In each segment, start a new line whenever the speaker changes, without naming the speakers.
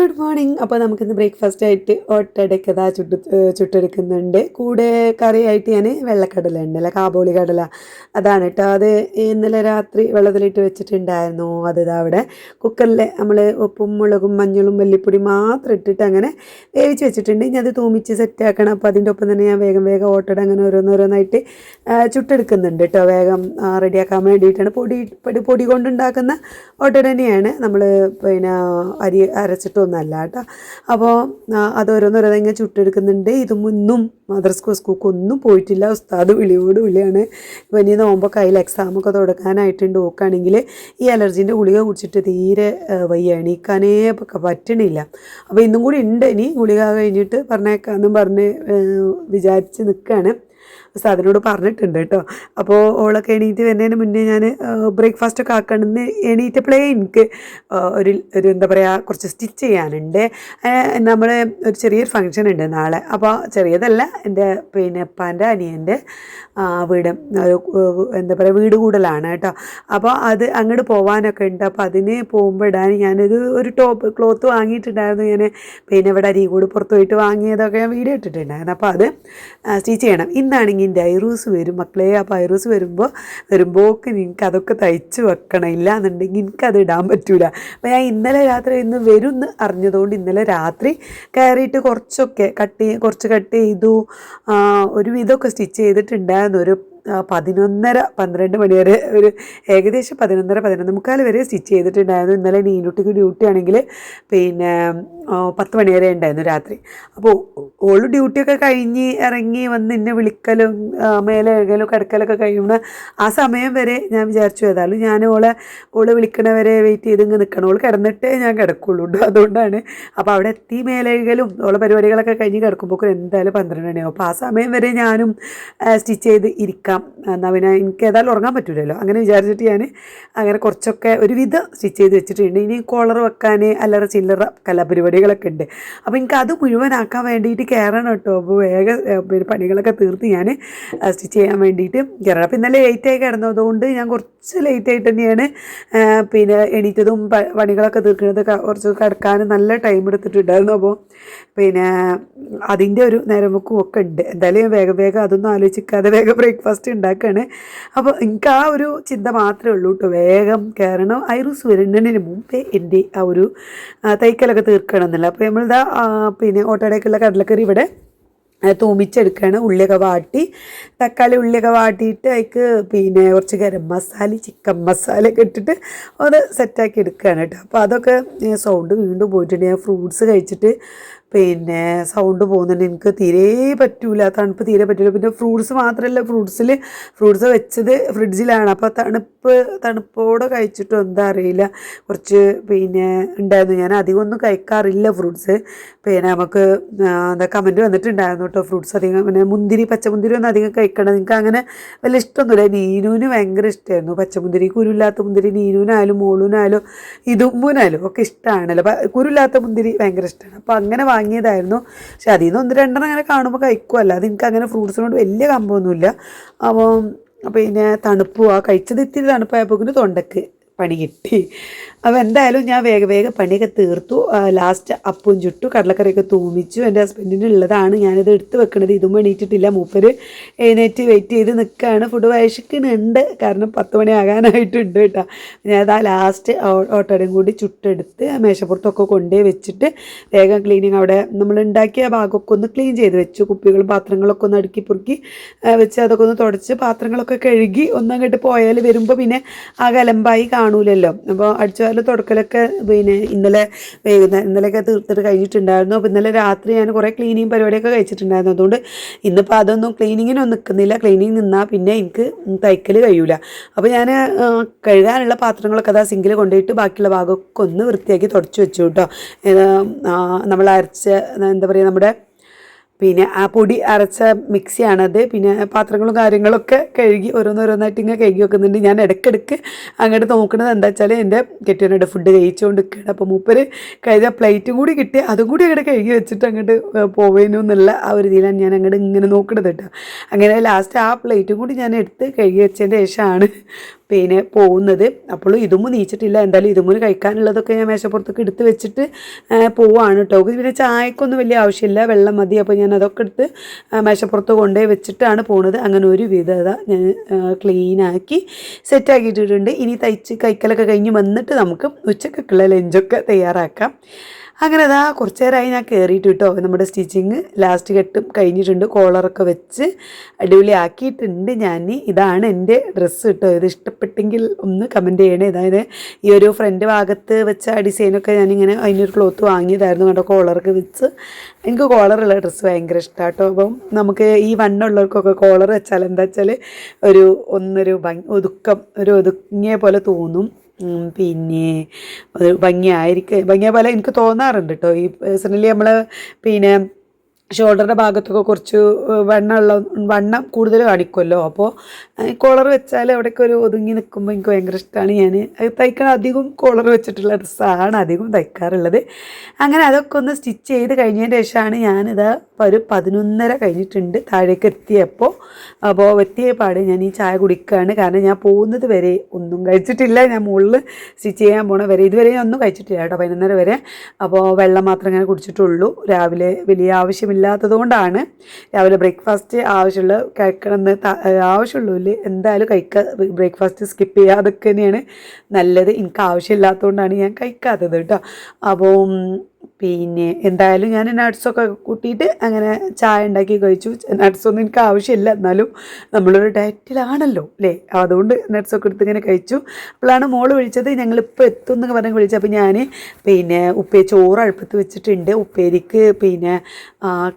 Good morning. അപ്പോൾ നമുക്കിന്ന് breakfast ആയിട്ട് ഓട്ടടയ്ക്ക് ഇതാ ചുട്ടെടുക്കുന്നുണ്ട്. കൂടെ കറിയായിട്ട് ഞാൻ വെള്ളക്കടല ഉണ്ടല്ലോ, കാബോളി കടല, അതാണ് കേട്ടോ. അത് ഇന്നലെ രാത്രി വെള്ളത്തിലിട്ട് വെച്ചിട്ടുണ്ടായിരുന്നു. അത് ഇതാ അവിടെ കുക്കറിൽ നമ്മൾ ഉപ്പും മുളകും മഞ്ഞളും മല്ലിപ്പൊടി മാത്രം ഇട്ടിട്ട് അങ്ങനെ വേവിച്ച് വെച്ചിട്ടുണ്ട്. ഇനി അത് തൂമിച്ച് സെറ്റാക്കണം. അപ്പോൾ അതിൻ്റെ ഒപ്പം തന്നെ ഞാൻ വേഗം ഓട്ടട അങ്ങനെ ഓരോന്നോരോന്നായിട്ട് ചുട്ടെടുക്കുന്നുണ്ട് കേട്ടോ. വേഗം റെഡിയാക്കാൻ വേണ്ടിയിട്ടാണ്. പൊടി കൊണ്ടുണ്ടാക്കുന്ന ഓട്ടട തന്നെയാണ്. നമ്മൾ പിന്നെ അരി അരച്ചിട്ടൊന്നുമല്ല കേട്ടോ. അപ്പോൾ അതോരോന്നോരോന്ന് ഇങ്ങനെ ചുട്ടെടുക്കുന്നുണ്ട്. ഇന്നും മദ്രസ്കോ സ്കൂൾക്കൊന്നും പോയിട്ടില്ല. ഉസ്താദ് വിളിയാണ്. ഇപ്പം ഇനി നോമ്പൊക്കെ അതിൽ എക്സാമൊക്കെ തുടങ്ങാനായിട്ടുണ്ട്. നോക്കുകയാണെങ്കിൽ ഈ അലർജീൻ്റെ ഗുളിക കുടിച്ചിട്ട് തീരെ വയ്യ, എണീക്കാനേ പറ്റണില്ല. അപ്പോൾ ഇന്നും കൂടി ഉണ്ട്. ഇനി ഗുളിക കഴിഞ്ഞിട്ട് പറഞ്ഞേക്കാമെന്നും പറഞ്ഞ് വിചാരിച്ച് നിൽക്കുകയാണ്. ഉസ്താദിനോട് പറഞ്ഞിട്ടുണ്ട് കേട്ടോ. അപ്പോൾ ഓളൊക്കെ എണീറ്റ് വരുന്നതിന് മുന്നേ ഞാൻ ബ്രേക്ക്ഫാസ്റ്റൊക്കെ ആക്കണമെന്ന് എണീറ്റപ്പോഴേ എനിക്ക് ഒരു എന്താ പറയുക, കുറച്ച് സ്റ്റിച്ച് ചെയ്യാനുണ്ട്. നമ്മൾ ഒരു ചെറിയൊരു ഫങ്ഷൻ ഉണ്ട് നാളെ. അപ്പോൾ ചെറിയതല്ല, എൻ്റെ പിന്നെ ഉപ്പാൻ്റെ അനിയൻ്റെ വീട് എന്താ പറയുക, വീട് കൂടലാണ് കേട്ടോ. അപ്പോൾ അത് അങ്ങോട്ട് പോകാനൊക്കെ ഉണ്ട്. അപ്പോൾ അതിന് പോകുമ്പോൾ ഇടാൻ ഒരു ടോപ്പ് ക്ലോത്ത് വാങ്ങിയിട്ടുണ്ടായിരുന്നു. ഞാൻ പിന്നെ ഇവിടെ അരീക്കോട് പുറത്ത് പോയിട്ട് വാങ്ങിയതൊക്കെ ഞാൻ വീഡിയോ ഇട്ടിട്ടുണ്ടായിരുന്നു. അപ്പോൾ അത് സ്റ്റിച്ച് ചെയ്യണം. ഇന്നാണെങ്കിൽ എൻ്റെ ഐറൂസ് വരും മക്കളെ. അപ്പോൾ ഐറൂസ് വരുമ്പോൾക്ക് നിങ്ങൾക്ക് അതൊക്കെ തയ്ച്ച് വെക്കണം. ഇല്ല എന്നുണ്ടെങ്കിൽ എനിക്കത് ഇടാൻ പറ്റൂല. അപ്പോൾ ഞാൻ ഇന്നലെ രാത്രി ഇന്ന് വരും എന്ന് അറിഞ്ഞതുകൊണ്ട് ഇന്നലെ രാത്രി കയറിയിട്ട് കുറച്ച് കട്ട് ചെയ്തു. ഒരു വിധമൊക്കെ സ്റ്റിച്ച് ചെയ്തിട്ടുണ്ടായിരുന്നു. ഒരു 11:30-12 മണി വരെ, ഒരു ഏകദേശം 11:30-11:45 വരെ സ്റ്റിച്ച് ചെയ്തിട്ടുണ്ടായിരുന്നു. ഇന്നലെ നീനുട്ടിക്ക് ഡ്യൂട്ടി ആണെങ്കിൽ പിന്നെ 10 മണി വരെ ഉണ്ടായിരുന്നു രാത്രി. അപ്പോൾ ഓള് ഡ്യൂട്ടിയൊക്കെ കഴിഞ്ഞ് ഇറങ്ങി വന്ന് എന്നെ വിളിക്കലും മേലെ എഴുകലും കിടക്കലൊക്കെ കഴിയുന്ന ആ സമയം വരെ ഞാൻ വിചാരിച്ചു ഏതായാലും ഞാൻ ഓള് വിളിക്കണവരെ വെയിറ്റ് ചെയ്ത് ഇങ്ങനെ നിൽക്കണം. ഓള് കിടന്നിട്ടേ ഞാൻ കിടക്കുള്ളൂ. അതുകൊണ്ടാണ്. അപ്പോൾ അവിടെ എത്തി മേലെഴുകലും ഓളെ പരിപാടികളൊക്കെ കഴിഞ്ഞ് കിടക്കുമ്പോൾ എന്തായാലും 12 മണിയാവും. അപ്പോൾ ആ സമയം വരെ ഞാനും സ്റ്റിച്ച് ചെയ്ത് ഇരിക്കാം. എന്നാൽ പിന്നെ എനിക്ക് ഏതായാലും ഉറങ്ങാൻ പറ്റില്ലല്ലോ. അങ്ങനെ വിചാരിച്ചിട്ട് ഞാൻ അങ്ങനെ കുറച്ചൊക്കെ ഒരുവിധം സ്റ്റിച്ച് ചെയ്ത് വെച്ചിട്ടുണ്ട്. ഇനി കോളർ വെക്കാൻ അല്ലറ ചില്ലറ കലാപരിപാടികളൊക്കെ ഉണ്ട്. അപ്പോൾ എനിക്ക് അത് മുഴുവനാക്കാൻ വേണ്ടിയിട്ട് കയറണം കേട്ടോ. അപ്പോൾ വേഗം പിന്നെ പണികളൊക്കെ തീർത്ത് ഞാൻ സ്റ്റിച്ച് ചെയ്യാൻ വേണ്ടിയിട്ട് കയറണം. അപ്പോൾ ഇന്നലെ ലേറ്റായി കിടന്നതുകൊണ്ട് ഞാൻ കുറച്ച് ലേറ്റായിട്ട് തന്നെയാണ് പിന്നെ എണീറ്റതും പണികളൊക്കെ തീർക്കുന്നത്. കുറച്ച് കിടക്കാൻ നല്ല ടൈം എടുത്തിട്ടുണ്ടായിരുന്നു. അപ്പോൾ പിന്നെ അതിൻ്റെ ഒരു നേരമൊക്കെ ഒക്കെ ഉണ്ട്. എന്തായാലും വേഗം അതൊന്നും ആലോചിക്കാതെ വേഗം ബ്രേക്ക്ഫാസ്റ്റ് ഉണ്ടാക്കുകയാണ്. അപ്പോൾ എനിക്ക് ആ ഒരു ചിന്ത മാത്രമേ ഉള്ളൂ കേട്ടോ. വേഗം കയറണം. ഐറൂസ് വരുന്നതിന് മുമ്പേ എൻ്റെ ആ ഒരു തൈക്കലൊക്കെ തീർക്കണം എന്നല്ല. അപ്പോൾ നമ്മളിതാ പിന്നെ ഓട്ടടയ്ക്കുള്ള കടലക്കറി ഇവിടെ തൂമിച്ചെടുക്കുകയാണ്. ഉള്ളിയൊക്കെ വാട്ടി, തക്കാളി ഉള്ളിയൊക്കെ വാട്ടിയിട്ട് അതിക്ക് പിന്നെ കുറച്ച് ഗരം മസാല ചിക്കൻ മസാല ഒക്കെ ഇട്ടിട്ട് ഒന്ന് സെറ്റാക്കി എടുക്കുകയാണ് കേട്ടോ. അപ്പോൾ അതൊക്കെ സൗണ്ട് വീണ്ടും പോയിട്ടുണ്ട്. ഞാൻ ഫ്രൂട്ട്സ് കഴിച്ചിട്ട് പിന്നെ സൗണ്ട് പോകുന്നുണ്ട്. എനിക്ക് തീരെ പറ്റൂല, തണുപ്പ് തീരെ പറ്റൂല. പിന്നെ ഫ്രൂട്ട്സ് മാത്രമല്ല, ഫ്രൂട്ട്സ് വെച്ചത് ഫ്രിഡ്ജിലാണ്. അപ്പോൾ തണുപ്പോടെ കഴിച്ചിട്ടും എന്താ അറിയില്ല, കുറച്ച് പിന്നെ ഉണ്ടായിരുന്നു. ഞാൻ അധികം ഒന്നും കഴിക്കാറില്ല ഫ്രൂട്ട്സ്. പിന്നെ നമുക്ക് എന്താ കമൻറ്റ് വന്നിട്ടുണ്ടായിരുന്നു കേട്ടോ, ഫ്രൂട്ട്സ് അധികം പിന്നെ പച്ചമുന്തിരി ഒന്നും അധികം കഴിക്കണം. എനിക്ക് അങ്ങനെ വലിയ ഇഷ്ടമൊന്നുമില്ല. നീനുവിന് ഭയങ്കര ഇഷ്ടമായിരുന്നു പച്ചമുന്തിരി. കുരുല്ലാത്ത മുന്തിരി നീനുവിനായാലും മോളൂനായാലും ഇതുമ്മൂനായാലും ഒക്കെ ഇഷ്ടമാണല്ലോ. കുരുല്ലാത്ത മുന്തിരി ഭയങ്കര ഇഷ്ടമാണ്. അപ്പോൾ അങ്ങനെ വാങ്ങിയതായിരുന്നു. പക്ഷെ അതിൽ നിന്ന് 1-2 അങ്ങനെ കാണുമ്പോൾ കഴിക്കുമല്ലോ. അത് എനിക്ക് അങ്ങനെ ഫ്രൂട്ട്സിനോട് വലിയ കമ്പമൊന്നുമില്ല. അപ്പോൾ പിന്നെ കഴിച്ചത് ഇത്തിരി തണുപ്പായപ്പോൾ തൊണ്ടയ്ക്ക് പണി കിട്ടി. അപ്പോൾ എന്തായാലും ഞാൻ വേഗം പണിയൊക്കെ തീർത്തു. ലാസ്റ്റ് അപ്പവും ചുട്ടു, കടലക്കറിയൊക്കെ തൂമിച്ചു. എൻ്റെ ഹസ്ബൻഡിനുള്ളതാണ് ഞാനിത് എടുത്ത് വെക്കണത്. ഇതും എണീറ്റിട്ടില്ല. മൂപ്പര് എഴുന്നേറ്റ് വെയിറ്റ് ചെയ്ത് നിൽക്കുകയാണ്. ഫുഡ് വയസ്സിക്കുന്നുണ്ട്, കാരണം 10 മണി ആകാനായിട്ടുണ്ട് കേട്ടോ. ഞാനതാ ലാസ്റ്റ് ഓട്ടോടയും കൂടി ചുട്ടെടുത്ത് മേശപ്പുറത്തൊക്കെ കൊണ്ടുപോയി വെച്ചിട്ട് വേഗം ക്ലീനിങ് അവിടെ നമ്മൾ ഉണ്ടാക്കിയ ഭാഗമൊക്കെ ഒന്ന് ക്ലീൻ ചെയ്ത് വെച്ചു. കുപ്പികളും പാത്രങ്ങളൊക്കെ ഒന്ന് അടുക്കി പൊറുക്കി വെച്ച് അതൊക്കെ ഒന്ന് തുടച്ച് പാത്രങ്ങളൊക്കെ കഴുകി ഒന്നങ്ങോട്ട് പോയാൽ വരുമ്പോൾ പിന്നെ ആ കലമ്പായി കാണൂലല്ലോ. അപ്പോൾ അടിച്ചു തുടക്കലൊക്കെ പിന്നെ ഇന്നലെയൊക്കെ തീർത്തിട്ട് കഴിഞ്ഞിട്ടുണ്ടായിരുന്നു. അപ്പോൾ ഇന്നലെ രാത്രി ഞാൻ കുറേ ക്ലീനിങ് പരിപാടിയൊക്കെ കഴിച്ചിട്ടുണ്ടായിരുന്നു. അതുകൊണ്ട് ഇന്നിപ്പോൾ അതൊന്നും ക്ലീനിങ്ങിനൊന്നും നിൽക്കുന്നില്ല. ക്ലീനിങ് നിന്നാൽ പിന്നെ എനിക്ക് തയ്ക്കൽ കഴിയൂല. അപ്പോൾ ഞാൻ കഴുകാനുള്ള പാത്രങ്ങളൊക്കെ അതാ സിങ്കിൽ കൊണ്ടുപോയിട്ട് ബാക്കിയുള്ള ഭാഗമൊക്കെ ഒന്ന് വൃത്തിയാക്കി തുടച്ച് വെച്ചു കേട്ടോ. നമ്മൾ അരച്ച എന്താ പറയുക, നമ്മുടെ പിന്നെ ആ പൊടി അരച്ച മിക്സിയാണത്. പിന്നെ പാത്രങ്ങളും കാര്യങ്ങളൊക്കെ കഴുകി ഓരോന്നോരോന്നായിട്ട് ഇങ്ങനെ കഴുകി വെക്കുന്നുണ്ട്. ഞാൻ ഇടയ്ക്കിടയ്ക്ക് അങ്ങോട്ട് നോക്കുന്നത് എന്താ വെച്ചാൽ എൻ്റെ കെട്ടിയവനുടെ ഫുഡ് കഴിച്ചുകൊണ്ട് നിൽക്കുകയാണ്. അപ്പോൾ മൂപ്പര് കഴിഞ്ഞ പ്ലേറ്റും കൂടി കിട്ടി അതും കൂടി അങ്ങോട്ട് കഴുകി വെച്ചിട്ട് അങ്ങോട്ട് പോവേനു എന്നുള്ള ആ ഒരു രീതിയിലാണ് ഞാൻ അങ്ങോട്ട് ഇങ്ങനെ നോക്കുന്നത് കേട്ടോ. അങ്ങനെ ലാസ്റ്റ് ആ പ്ലേറ്റും കൂടി ഞാൻ എടുത്ത് കഴുകി വെച്ചതിൻ്റെ ശേഷമാണ് പിന്നെ പോകുന്നത്. അപ്പോഴും ഇതും നീച്ചിട്ടില്ല. എന്തായാലും ഇതും കഴിക്കാനുള്ളതൊക്കെ ഞാൻ മേശപ്പുറത്തൊക്കെ എടുത്ത് വെച്ചിട്ട് പോവാണ് കേട്ടോ. പിന്നെ ചായക്കൊന്നും വലിയ ആവശ്യമില്ല, വെള്ളം മതി. അപ്പോൾ ഞാൻ അതൊക്കെ എടുത്ത് മേശപ്പുറത്ത് കൊണ്ടുപോയി വെച്ചിട്ടാണ് പോകുന്നത്. അങ്ങനെ ഒരു വിധത ഞാൻ ക്ലീനാക്കി സെറ്റാക്കിയിട്ടിട്ടുണ്ട്. ഇനി തയ്ച്ച് കൈക്കലൊക്കെ കഴിഞ്ഞ് വന്നിട്ട് നമുക്ക് ഉച്ചക്കൊക്കെയുള്ള ലഞ്ചൊക്കെ തയ്യാറാക്കാം. അങ്ങനെ അതാ കുറച്ച് നേരമായി ഞാൻ കയറിയിട്ട് കേട്ടോ. നമ്മുടെ സ്റ്റിച്ചിങ് ലാസ്റ്റ് കെട്ടും കഴിഞ്ഞിട്ടുണ്ട്, കോളറൊക്കെ വെച്ച് അടിപൊളി ആക്കിയിട്ടുണ്ട് ഞാൻ. ഇതാണ് എൻ്റെ ഡ്രസ്സ് കേട്ടോ. ഇത് ഇഷ്ടപ്പെട്ടെങ്കിൽ ഒന്ന് കമൻറ്റ് ചെയ്യണേ. അതായത് ഈ ഒരു ഫ്രണ്ട് ഭാഗത്ത് വെച്ച ഡിസൈനൊക്കെ ഞാനിങ്ങനെ അതിനൊരു ക്ലോത്ത് വാങ്ങിയതായിരുന്നു കേട്ടോ, കോളറൊക്കെ വെച്ച്. എനിക്ക് കോളറുള്ള ഡ്രസ്സ് ഭയങ്കര ഇഷ്ടമാണ് കേട്ടോ. അപ്പം നമുക്ക് ഈ വണ്ണമുള്ളവർക്കൊക്കെ കോളർ വെച്ചാൽ എന്താ വെച്ചാൽ ഒരു ഒരു ഒതുങ്ങിയ പോലെ തോന്നും. പിന്നെ അത് ഭംഗിയായ പോലെ എനിക്ക് തോന്നാറുണ്ട് കേട്ടോ. ഈ പേഴ്സണലി നമ്മൾ പിന്നെ ഷോൾഡറിൻ്റെ ഭാഗത്തൊക്കെ കുറച്ച് വണ്ണം കൂടുതൽ കാണിക്കുമല്ലോ. അപ്പോൾ കോളർ വെച്ചാൽ അവിടെയൊക്കെ ഒരു ഒതുങ്ങി നിൽക്കുമ്പോൾ എനിക്ക് ഭയങ്കര ഇഷ്ടമാണ്. ഞാൻ തയ്ക്കാൻ അധികം കോളർ വെച്ചിട്ടുള്ള ഡ്രസ്സാണ് അധികം തയ്ക്കാറുള്ളത്. അങ്ങനെ അതൊക്കെ ഒന്ന് സ്റ്റിച്ച് ചെയ്ത് കഴിഞ്ഞതിന് ശേഷമാണ് ഞാനിത് ഒരു 11:30 കഴിഞ്ഞിട്ടുണ്ട് താഴേക്ക് എത്തിയപ്പോൾ. അപ്പോൾ എത്തിയ പാട് ഞാൻ ഈ ചായ കുടിക്കുകയാണ്. കാരണം ഞാൻ പോകുന്നത് വരെ ഒന്നും കഴിച്ചിട്ടില്ല. ഞാൻ മുകളിൽ സ്റ്റിച്ച് ചെയ്യാൻ പോണ വരെ ഇതുവരെ ഞാൻ ഒന്നും കഴിച്ചിട്ടില്ല കേട്ടോ, 11:30 വരെ. അപ്പോൾ വെള്ളം മാത്രം ഇങ്ങനെ കുടിച്ചിട്ടുള്ളൂ. രാവിലെ വലിയ ആവശ്യമില്ലാത്തത് കൊണ്ടാണ്. രാവിലെ ബ്രേക്ക്ഫാസ്റ്റ് കഴിക്കണമെന്ന് ആവശ്യമുള്ളൂ എന്തായാലും ബ്രേക്ക്ഫാസ്റ്റ് സ്കിപ്പ് ചെയ്യുക, അതൊക്കെ തന്നെയാണ് നല്ലത്. എനിക്ക് ആവശ്യമില്ലാത്തതുകൊണ്ടാണ് ഞാൻ കഴിക്കാത്തത് കേട്ടോ. അപ്പോൾ പിന്നെ എന്തായാലും ഞാൻ നട്ട്സൊക്കെ കൂട്ടിയിട്ട് അങ്ങനെ ചായ ഉണ്ടാക്കി കഴിച്ചു. നട്ട്സൊന്നും എനിക്ക് ആവശ്യമില്ല, എന്നാലും നമ്മളൊരു ഡയറ്റിലാണല്ലോ അല്ലേ, അതുകൊണ്ട് നട്ട്സൊക്കെ എടുത്ത് ഇങ്ങനെ കഴിച്ചു. അപ്പോഴാണ് മോള് വിളിച്ചത്, ഞങ്ങളിപ്പോൾ എത്തും എന്നൊക്കെ പറഞ്ഞ് വിളിച്ചത്. അപ്പോൾ ഞാൻ പിന്നെ ചോറ് അടുപ്പത്ത് വെച്ചിട്ടുണ്ട്. ഉപ്പേരിക്ക് പിന്നെ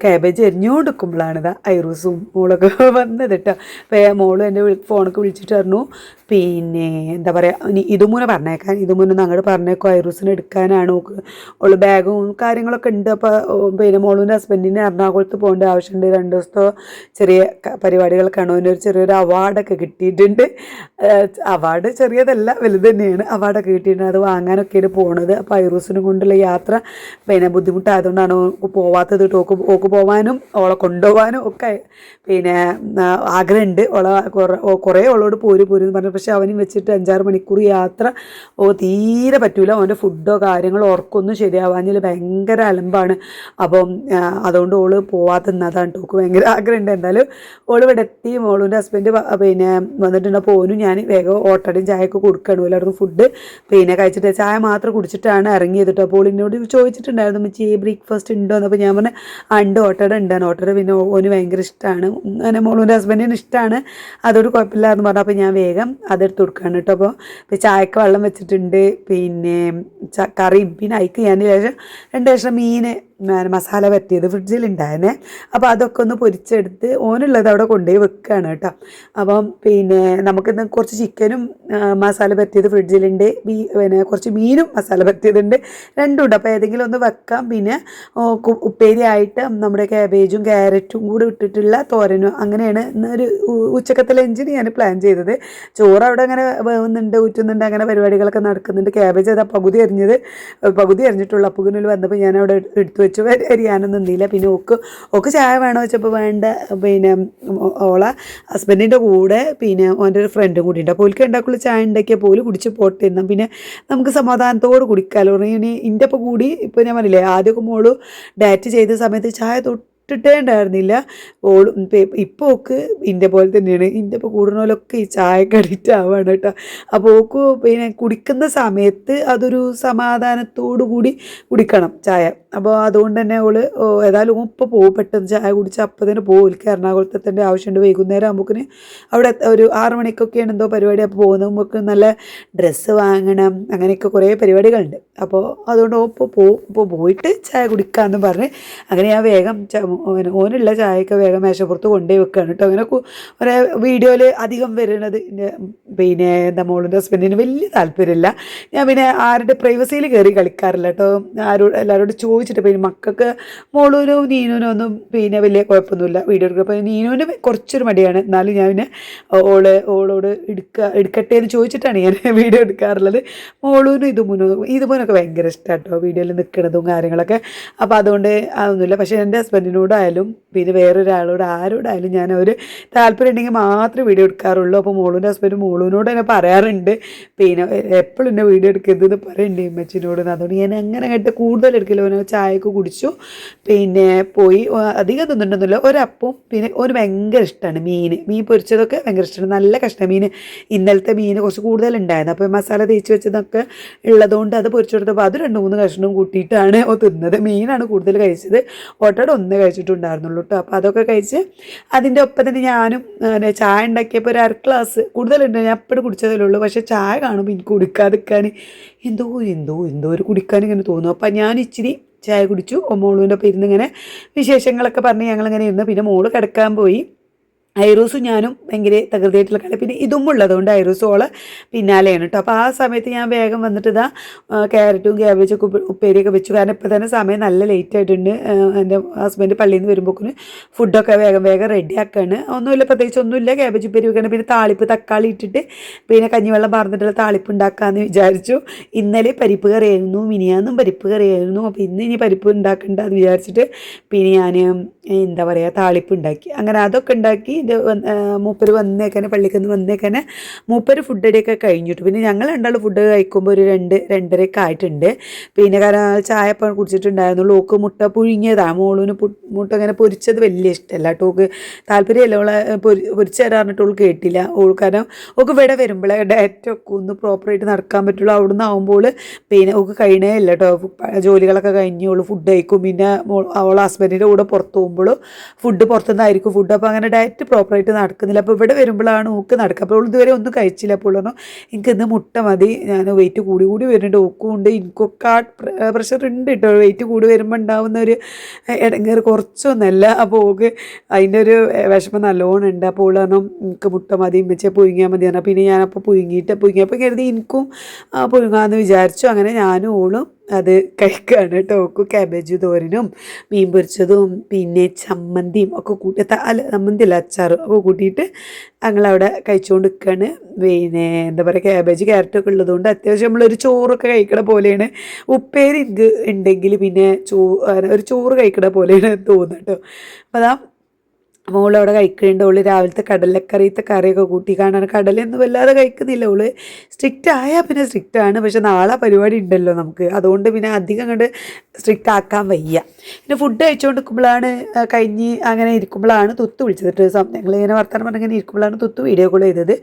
കാബേജ് എരിഞ്ഞുകൊണ്ട് നിൽക്കുമ്പോഴാണിത് ഐറൂസും മോളൊക്കെ വന്നത് കേട്ടോ. അപ്പോൾ മോളും എൻ്റെ ഫോണൊക്കെ വിളിച്ചിട്ട് പറഞ്ഞു പിന്നെ എന്താ പറയുക, ഇനി ഇതുമൂനെ പറഞ്ഞേക്കാൻ, ഇതുമൂനൊന്ന് അങ്ങോട്ട് പറഞ്ഞേക്കോ, ഐറൂസിന് എടുക്കാനാണ് ഓള് ബാഗും കാര്യങ്ങളൊക്കെ ഉണ്ട്. അപ്പോൾ പിന്നെ മോളുവിൻ്റെ ഹസ്ബൻഡിന് എറണാകുളത്ത് പോകേണ്ട ആവശ്യമുണ്ട്. 2 ദിവസത്തെ ചെറിയ പരിപാടികൾക്കാണ്. ഒരു ചെറിയൊരു അവാർഡൊക്കെ കിട്ടിയിട്ടുണ്ട്. അവാർഡ് ചെറിയതല്ല, വലുത് തന്നെയാണ്. അവാർഡൊക്കെ കിട്ടിയിട്ടുണ്ട്, അത് വാങ്ങാനൊക്കെയാണ് പോണത്. അപ്പോൾ ഐറൂസിനും കൊണ്ടുള്ള യാത്ര പിന്നെ ബുദ്ധിമുട്ടായതുകൊണ്ടാണ് പോവാത്തത്. ഓക്ക് പോകാനും ഓളെ കൊണ്ടുപോകാനും ഒക്കെ പിന്നെ ആഗ്രഹമുണ്ട്. കുറേ ഓളോട് പോരെന്ന് പറഞ്ഞു. പക്ഷെ അവനും വെച്ചിട്ട് 5-6 മണിക്കൂർ യാത്ര തീരെ പറ്റൂല. അവൻ്റെ ഫുഡോ കാര്യങ്ങളോ ഉറക്കൊന്നും ശരിയാവാഞ്ഞാൽ ഭയങ്കര അലമ്പാണ്. അപ്പം അതുകൊണ്ട് ഓള് പോവാത്തുന്നതാണ് കേട്ടോ. ഓക്ക് ഭയങ്കര ആഗ്രഹമുണ്ട്. എന്തായാലും ഓള് ഇവിടെ എത്തി. മോളുൻ്റെ ഹസ്ബൻഡ് പിന്നെ വന്നിട്ടുണ്ട്. അപ്പോൾ ഓനും ഞാൻ വേഗം ഓട്ടടയും ചായയൊക്കെ കൊടുക്കണം. എല്ലാവർക്കും ഫുഡ് പിന്നെ കഴിച്ചിട്ട് ചായ മാത്രം കുടിച്ചിട്ടാണ് ഇറങ്ങിയത് കേട്ടോ. അപ്പോൾ എന്നോട് ചോദിച്ചിട്ടുണ്ടായിരുന്നു അമ്മച്ചി ബ്രേക്ക്ഫാസ്റ്റ് ഉണ്ടോ എന്ന്. അപ്പോൾ ഞാൻ പറഞ്ഞു ഉണ്ട്, ഓട്ടട ഉണ്ടാണ്. ഓട്ടട പിന്നെ ഓന് ഭയങ്കര ഇഷ്ടമാണ്, അങ്ങനെ മോളുൻ്റെ ഹസ്ബൻഡിന് ഇഷ്ടമാണ്, അതൊരു കുഴപ്പമില്ല എന്ന് പറഞ്ഞു. അപ്പോൾ ഞാൻ വേഗം അതെടുത്ത് കൊടുക്കുകയാണ് കേട്ടോ. അപ്പോൾ ചായക്ക് വെള്ളം വെച്ചിട്ടുണ്ട്. പിന്നെ കറിയും പിന്നെ അയക്ക് ഞാൻ രണ്ട് കഷ്ണം മീൻ മസാല പറ്റിയത് ഫ്രിഡ്ജിലുണ്ടായിരുന്നേ. അപ്പോൾ അതൊക്കെ ഒന്ന് പൊരിച്ചെടുത്ത് ഓനുള്ളത് അവിടെ കൊണ്ടുപോയി വെക്കുകയാണ് കേട്ടോ. അപ്പം പിന്നെ നമുക്കിന്ന് കുറച്ച് ചിക്കനും മസാല പറ്റിയത് ഫ്രിഡ്ജിലുണ്ട്, പിന്നെ കുറച്ച് മീനും മസാല പറ്റിയതുണ്ട്, രണ്ടുമുണ്ട്. അപ്പോൾ ഏതെങ്കിലും ഒന്ന് വെക്കാം. പിന്നെ ഉപ്പേരിയായിട്ട് നമ്മുടെ കാബേജും ക്യാരറ്റും കൂടി ഇട്ടിട്ടുള്ള തോരനും, അങ്ങനെയാണ് ഇന്നൊരു ഉച്ചക്കത്തെ ലഞ്ചിന് ഞാൻ പ്ലാൻ ചെയ്തത്. ചോറ് അവിടെ അങ്ങനെ വേവുന്നുണ്ട്, ഊറ്റുന്നുണ്ട്, അങ്ങനെ പരിപാടികളൊക്കെ നടക്കുന്നുണ്ട്. ക്യാബേജ് അതാ പകുതി അരിഞ്ഞിട്ടുള്ള അപ്പുകിനിൽ വന്നപ്പോൾ ഞാൻ അവിടെ എടുത്തു വെച്ചു. അരിയാനൊന്നും നിന്നില്ല. പിന്നെ ഓക്ക് ചായ വേണോ വെച്ചപ്പോൾ വേണ്ട. പിന്നെ ഓളെ ഹസ്ബൻഡിൻ്റെ കൂടെ പിന്നെ ഓൻ്റെ ഒരു ഫ്രണ്ടും കൂടി ഉണ്ട്. അപ്പോൾ ഓൾക്ക് ഉണ്ടാക്കുള്ള ചായ ഉണ്ടാക്കിയാൽ പോലും കുടിച്ച് പോട്ടെ എന്നാൽ പിന്നെ നമുക്ക് സമാധാനത്തോട് കുടിക്കാമല്ലോ. ഇനി എൻ്റെ ഒപ്പം കൂടി ഇപ്പോൾ ഞാൻ പറഞ്ഞില്ലേ, ആദ്യമൊക്കെ മോള് ഡയറ്റ് ചെയ്ത സമയത്ത് ചായ ഇട്ടിട്ടേ ഉണ്ടായിരുന്നില്ല. ഇപ്പോൾ ഓക്ക് ഇൻ്റെ പോലെ തന്നെയാണ്. ഇൻ്റെ ഇപ്പോൾ കൂടുന്നതിലൊക്കെ ഈ ചായക്ക് അഡിക്റ്റ് ആവുകയാണ് കേട്ടോ. അപ്പോൾ ഓക്ക് പിന്നെ കുടിക്കുന്ന സമയത്ത് അതൊരു സമാധാനത്തോടു കൂടി കുടിക്കണം ചായ. അപ്പോൾ അതുകൊണ്ട് തന്നെ ഏതായാലും ഇപ്പോൾ പോകും, പെട്ടെന്ന് ചായ കുടിച്ച് അപ്പം തന്നെ പോകും. എനിക്ക് എറണാകുളത്തെത്തേണ്ട ആവശ്യമുണ്ട്. വൈകുന്നേരം ആകുമ്പോഴേക്കിന് അവിടെ ഒരു 6 മണിക്കൊക്കെയാണ് എന്തോ പരിപാടി. അപ്പോൾ പോകുന്നത് നമുക്ക് നല്ല ഡ്രസ്സ് വാങ്ങണം, അങ്ങനെയൊക്കെ കുറേ പരിപാടികളുണ്ട്. അപ്പോൾ അതുകൊണ്ട് ഇപ്പോൾ പോയിട്ട് ചായ കുടിക്കാമെന്ന് പറഞ്ഞ് അങ്ങനെ ഞാൻ വേഗം ഓനുള്ള ചായയൊക്കെ വേഗം മേശപ്പുറത്ത് കൊണ്ടുപോയി വെക്കുകയാണ് കേട്ടോ. അങ്ങനെ ഒരേ വീഡിയോയിൽ അധികം വരുന്നത് പിന്നെ എന്താ മോളുടെ ഹസ്ബൻഡിന് വലിയ താല്പര്യമില്ല. ഞാൻ പിന്നെ ആരുടെ പ്രൈവസിയിൽ കയറി കളിക്കാറില്ല കേട്ടോ. എല്ലാവരോടും ചോദിച്ചിട്ട് പിന്നെ മക്കൾക്ക് മോളൂനും നീനുനും ഒന്നും പിന്നെ വലിയ കുഴപ്പമൊന്നുമില്ല വീഡിയോ എടുക്കുക. അപ്പോൾ നീനുവിന് കുറച്ചൊരു മടിയാണ്, എന്നാലും ഞാൻ പിന്നെ ഓളോട് എടുക്കട്ടെ എന്ന് ചോദിച്ചിട്ടാണ് ഞാൻ വീഡിയോ എടുക്കാറുള്ളത്. മോളൂനും ഇതുമൂനൊക്കെ ഭയങ്കര ഇഷ്ടമാണ് കേട്ടോ വീഡിയോയിൽ നിൽക്കുന്നതും കാര്യങ്ങളൊക്കെ. അപ്പോൾ അതുകൊണ്ട് അതൊന്നുമില്ല. പക്ഷേ എൻ്റെ ഹസ്ബൻഡിനോടായാലും പിന്നെ വേറൊരാളോട് ആരോടായാലും ഞാൻ ഒരു താല്പര്യം ഉണ്ടെങ്കിൽ മാത്രമേ വീഡിയോ എടുക്കാറുള്ളൂ. അപ്പോൾ മോളൂൻ്റെ ഹസ്ബൻഡ് മോളൂനോട് തന്നെ പറയാറുണ്ട്, പിന്നെ എപ്പോഴും എന്നെ വീഡിയോ എടുക്കരുതെന്ന് പറയുന്നുണ്ട് ഇമ്മച്ചിനോട്. അതുകൊണ്ട് ഞാൻ അങ്ങനെ കേട്ട് കൂടുതൽ എടുക്കില്ല. ഓരോ ചായയൊക്കെ കുടിച്ചു, പിന്നെ പോയി അധികം തിന്നിട്ടൊന്നുമില്ല. ഒരപ്പവും പിന്നെ ഒരു ഭയങ്കര ഇഷ്ടമാണ് മീൻ പൊരിച്ചതൊക്കെ ഭയങ്കര ഇഷ്ടമാണ്. നല്ല കഷ്ണം മീൻ, ഇന്നലത്തെ മീൻ കുറച്ച് കൂടുതലുണ്ടായിരുന്നു. അപ്പോൾ മസാല തേച്ച് വെച്ചതൊക്കെ ഉള്ളതുകൊണ്ട് അത് പൊരിച്ചു കൊടുത്തപ്പോൾ അത് 2-3 കഷ്ണവും കൂട്ടിയിട്ടാണ് തിന്നത്. മീനാണ് കൂടുതൽ കഴിച്ചത്, ഓട്ടോടെ ഒന്നേ കഴിച്ചിട്ടുണ്ടായിരുന്നുള്ളൂ കേട്ടോ. അപ്പോൾ അതൊക്കെ കഴിച്ച് അതിൻ്റെ ഒപ്പം തന്നെ ഞാനും ചായ ഉണ്ടാക്കിയപ്പോൾ ഒരു 1/2 ഗ്ലാസ് കൂടുതലുണ്ട്, ഞാൻ എപ്പോഴും കുടിച്ചതല്ലേ ഉള്ളൂ. പക്ഷേ ചായ കാണുമ്പോൾ എനിക്ക് കുടിക്കാതിരിക്കാൻ എന്തോ ഒരു കുടിക്കാൻ ഇങ്ങനെ തോന്നും. അപ്പം ഞാൻ ഇച്ചിരി ചായ കുടിച്ചു. മോളുവിൻ്റെ ഒപ്പം ഇരുന്നിങ്ങനെ വിശേഷങ്ങളൊക്കെ പറഞ്ഞ് ഞങ്ങളിങ്ങനെ ഇരുന്ന് പിന്നെ മോള് കിടക്കാൻ പോയി. ഐറൂസും ഞാനും ഭയങ്കര തകൃതിയായിട്ടുള്ള കളി, പിന്നെ ഇതും ഉള്ളതുകൊണ്ട് ഐറൂസും ഓളെ പിന്നാലെയാണ് കേട്ടോ. അപ്പോൾ ആ സമയത്ത് ഞാൻ വേഗം വന്നിട്ട് ക്യാരറ്റും ക്യാബേജൊക്കെ ഉപ്പേരിയൊക്കെ വെച്ചു. കാരണം ഇപ്പോൾ തന്നെ സമയം നല്ല ലേറ്റ് ആയിട്ടുണ്ട്. എൻ്റെ ഹസ്ബൻഡ് പള്ളിയിൽ നിന്ന് വരുമ്പോഴേക്കും ഫുഡൊക്കെ വേഗം റെഡി ആക്കുകയാണ്. ഒന്നുമില്ല, പ്രത്യേകിച്ച് ഒന്നുമില്ല. ക്യാബേജ് ഉപ്പേരി വെക്കണം, പിന്നെ താളിപ്പ് തക്കാളി ഇട്ടിട്ട് പിന്നെ കഞ്ഞിവെള്ളം പറഞ്ഞിട്ടുള്ള താളിപ്പ് ഉണ്ടാക്കാമെന്ന് വിചാരിച്ചു. ഇന്നലെ പരിപ്പ് കറിയായിരുന്നു, മിനിയാന്നും പരിപ്പ് കറിയായിരുന്നു. അപ്പോൾ ഇനി പരിപ്പ് ഉണ്ടാക്കണ്ട എന്ന് വിചാരിച്ചിട്ട് പിന്നെ ഞാൻ എന്താ പറയുക താളിപ്പ് ഉണ്ടാക്കി. അങ്ങനെ അതൊക്കെ ഉണ്ടാക്കി മൂപ്പര് വന്നേക്കാനെ പള്ളിക്ക് നിന്ന് വന്നേക്കാനെ മൂപ്പര് ഫുഡ് അടിയൊക്കെ കഴിഞ്ഞിട്ട് പിന്നെ ഞങ്ങൾ രണ്ടാൾ ഫുഡ് കഴിക്കുമ്പോൾ ഒരു 2-2:30 ആയിട്ടുണ്ട്. പിന്നെ കാരണം ചായ ഇപ്പം കുടിച്ചിട്ടുണ്ടായിരുന്നുള്ളൂ. ഓക്ക് മുട്ട പുഴുങ്ങിയതാണ്. മോളൂന് മുട്ട അങ്ങനെ പൊരിച്ചത് വലിയ ഇഷ്ടമല്ല കേട്ടോ. ഓക്ക് താല്പര്യമല്ല. ഓളെ പൊരിച്ച് തരാറിട്ട് ഓൾ കേട്ടില്ല. കാരണം ഓക്ക് ഇവിടെ വരുമ്പോഴേ ഡയറ്റൊക്കെ ഒന്ന് പ്രോപ്പറായിട്ട് നടക്കാൻ പറ്റുള്ളൂ. അവിടെ നിന്ന് ആകുമ്പോൾ പിന്നെ ഓക്ക് കഴിയണേ ഇല്ല കേട്ടോ. ജോലികളൊക്കെ കഴിഞ്ഞ് ഓൾ ഫുഡ് കഴിക്കും. പിന്നെ അവളെ ഹസ്ബൻഡിൻ്റെ കൂടെ പുറത്ത് പോകുമ്പോൾ ഫുഡ് പുറത്തുനിന്നായിരിക്കും ഫുഡ്. അപ്പോൾ അങ്ങനെ ഡയറ്റ് പ്രോപ്പറായിട്ട് നടക്കുന്നില്ല. അപ്പോൾ ഇവിടെ വരുമ്പോഴാണ് ഓക്ക് നടക്കുക. അപ്പോൾ ഇതുവരെ ഒന്നും കഴിച്ചില്ല. അപ്പോൾ പറഞ്ഞു എനിക്ക് ഇന്ന് മുട്ട മതി, ഞാൻ വെയിറ്റ് കൂടി വരുന്നുണ്ട്, ഓക്കും ഉണ്ട്, എനിക്കൊക്കെ ആ പ്രഷർ ഉണ്ട് കേട്ടോ. വെയിറ്റ് കൂടി വരുമ്പോൾ ഉണ്ടാവുന്ന ഒരു ഇടങ്ങേറ് കുറച്ചൊന്നുമല്ല. അപ്പോൾ ഓക്ക് അതിൻ്റെ ഒരു വിഷമം നല്ലോണം ഉണ്ട്. അപ്പോൾ ഓൾ പറഞ്ഞു എനിക്ക് മുട്ട മതി, വെച്ചാൽ പുഴുങ്ങിയാൽ മതി പറഞ്ഞു. പിന്നെ ഞാനപ്പോൾ പുഴുങ്ങിയപ്പോൾ കരുതി എനിക്കും പുഴുങ്ങാമെന്ന് വിചാരിച്ചു. അങ്ങനെ ഞാനും ഓളും അത് കഴിക്കുകയാണ് കേട്ടോ. ഓക്ക് ക്യാബേജ് തോരനും മീൻ പൊരിച്ചതും പിന്നെ ചമ്മന്തിയും ഒക്കെ കൂട്ടി ചമ്മന്തി അല്ല അച്ചാറും ഒക്കെ കൂട്ടിയിട്ട് ഞങ്ങളവിടെ കഴിച്ചുകൊണ്ട് നിൽക്കുകയാണ്. പിന്നെ എന്താ പറയുക ക്യാബേജ് ക്യാരറ്റൊക്കെ ഉള്ളതുകൊണ്ട് അത്യാവശ്യം നമ്മളൊരു ചോറൊക്കെ കഴിക്കണ പോലെയാണ്. ഉപ്പേരി ഉണ്ടെങ്കിൽ പിന്നെ ഒരു ചോറ് കഴിക്കണ പോലെയാണ് തോന്നുന്നത് കേട്ടോ. അപ്പോൾ അതാ മോളവിടെ കഴിക്കുന്നുണ്ട്. ഓള് രാവിലത്തെ കടലക്കറിയത്തെ കറിയൊക്കെ കൂട്ടി കാണാൻ കടലൊന്നും വല്ലാതെ കഴിക്കുന്നില്ല. ഓള് സ്ട്രിക്റ്റ് ആയാൽ പിന്നെ സ്ട്രിക്റ്റ് ആണ്. പക്ഷെ നാളെ പരിപാടി ഉണ്ടല്ലോ നമുക്ക്, അതുകൊണ്ട് പിന്നെ അധികം കണ്ട് സ്ട്രിക്റ്റ് ആക്കാൻ വയ്യ. പിന്നെ ഫുഡ് കഴിച്ചുകൊണ്ട് നിൽക്കുമ്പോഴാണ് കഴിഞ്ഞ് അങ്ങനെ ഇരിക്കുമ്പോഴാണ് തുത്ത് വിളിച്ചത്. ഞങ്ങളിങ്ങനെ വർത്തമാനം പറഞ്ഞിങ്ങനെ ഇരിക്കുമ്പോഴാണ് തുത്ത് വീഡിയോ കോൾ ചെയ്തത്.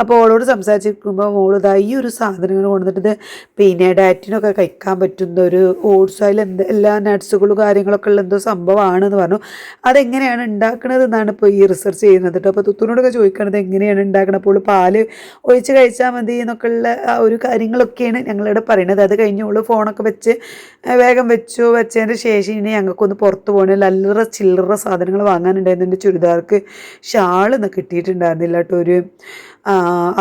അപ്പോൾ ഓളോട് സംസാരിച്ചിരിക്കുമ്പോൾ മോളിതാ ഈ ഒരു സാധനങ്ങൾ കൊണ്ടുവന്നിട്ട് പിന്നെ ഡയറ്റിനൊക്കെ കഴിക്കാൻ പറ്റുന്ന ഒരു ഓട്സ് അതിൽ എല്ലാ നട്ട്സുകളും കാര്യങ്ങളൊക്കെ ഉള്ള എന്തോ സംഭവമാണെന്ന് പറഞ്ഞു. അതെങ്ങനെയാണ് ഉണ്ടാക്കുന്നത് എന്നാണ് ഇപ്പോൾ ഈ റിസർച്ച് ചെയ്യുന്നത് കേട്ടോ. അപ്പോൾ തുത്തുനോടൊക്കെ ചോദിക്കണത് എങ്ങനെയാണ് ഉണ്ടാക്കുന്നത്. അപ്പോൾ പാല് ഒഴിച്ച് കഴിച്ചാൽ മതി എന്നൊക്കെ ഉള്ള ആ ഒരു കാര്യങ്ങളൊക്കെയാണ് ഞങ്ങളിവിടെ പറയുന്നത്. അത് കഴിഞ്ഞ് ഓള് ഫോണൊക്കെ വേഗം വെച്ചതിൻ്റെ ശേഷം ഇനി ഞങ്ങൾക്കൊന്ന് പുറത്ത് പോകണം. അല്ലറ ചില്ലറ സാധനങ്ങൾ വാങ്ങാനുണ്ടായിരുന്നു. എൻ്റെ ചുരിദാർക്ക് ഷാളൊന്നും കിട്ടിയിട്ടുണ്ടായിരുന്നില്ല കേട്ടോ.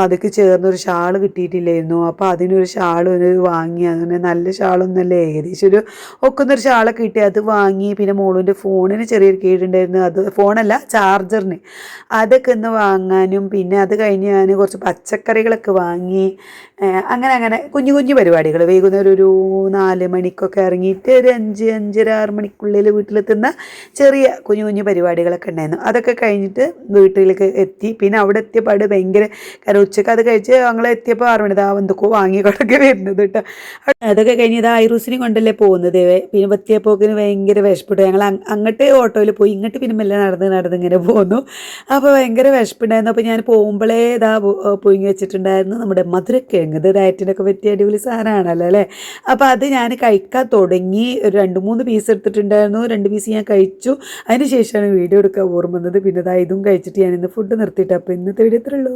അതൊക്കെ ചേർന്നൊരു ഷാൾ കിട്ടിയിട്ടില്ലായിരുന്നു. അപ്പോൾ അതിനൊരു ഷാൾ വാങ്ങി. അങ്ങനെ നല്ല ഷാളൊന്നുമല്ല, ഏകദേശം ഒക്കുന്നൊരു ഷാളൊക്കെ കിട്ടി, അത് വാങ്ങി. പിന്നെ മോളുവിൻ്റെ ഫോണിന് ചെറിയൊരു കേടുണ്ടായിരുന്നു, അത് ഫോണല്ല ചാർജറിന്, അതൊക്കെ ഒന്ന് വാങ്ങാനും. പിന്നെ അത് കഴിഞ്ഞ് ഞാൻ കുറച്ച് പച്ചക്കറികളൊക്കെ വാങ്ങി. അങ്ങനെ കുഞ്ഞു പരിപാടികൾ വൈകുന്നേരം ഒരു 4 മണിക്കൊക്കെ ഇറങ്ങിയിട്ട് ഒരു 5-5:30-6 മണിക്കുള്ളിൽ വീട്ടിലെത്തുന്ന ചെറിയ കുഞ്ഞു പരിപാടികളൊക്കെ ഉണ്ടായിരുന്നു. അതൊക്കെ കഴിഞ്ഞിട്ട് വീട്ടിലേക്ക് എത്തി. പിന്നെ അവിടെ എത്തിയപാട് ഭയങ്കര കാരണം ഉച്ചക്ക് അത് കഴിച്ച് ഞങ്ങൾ എത്തിയപ്പോൾ 6 മണി എന്തൊക്കെ വാങ്ങിക്കൊണ്ടൊക്കെ വരുന്നത് കേട്ടോ. അതൊക്കെ കഴിഞ്ഞ് ഇത് ഐറൂസിനെ കൊണ്ടല്ലേ പോകുന്നത്. പിന്നെ എത്തിയപ്പോക്കിന് ഭയങ്കര വിശപ്പിട്ട് ഞങ്ങൾ അങ്ങോട്ട് ഓട്ടോയിൽ പോയി, ഇങ്ങോട്ട് പിന്നെ മെല്ലെ നടന്ന് ഇങ്ങനെ പോന്നു. അപ്പോൾ ഭയങ്കര വിശപ്പുണ്ടായിരുന്നു. അപ്പോൾ ഞാൻ പോകുമ്പോഴേ പുഴുങ്ങി വെച്ചിട്ടുണ്ടായിരുന്നു നമ്മുടെ മധുരക്കിഴങ്ങ്. ഇത് ഡയറ്റിനൊക്കെ പറ്റിയ അടിപൊളി സാധനമാണല്ലോ അല്ലേ. അപ്പോൾ അത് ഞാൻ കഴിക്കാൻ തുടങ്ങി. ഒരു 2-3 പീസ് എടുത്തിട്ടുണ്ടായിരുന്നു. 2 പീസ് ഞാൻ കഴിച്ചു. അതിന് ശേഷമാണ് വീഡിയോ എടുക്കാൻ ഓർമ്മ വന്നത്. പിന്നെ ഇതും കഴിച്ചിട്ട് ഞാനിന്ന് ഫുഡ് നിർത്തിയിട്ട്. അപ്പോൾ ഇന്നത്തെ വീഡിയോ ഇത്രയേ ഉള്ളൂ.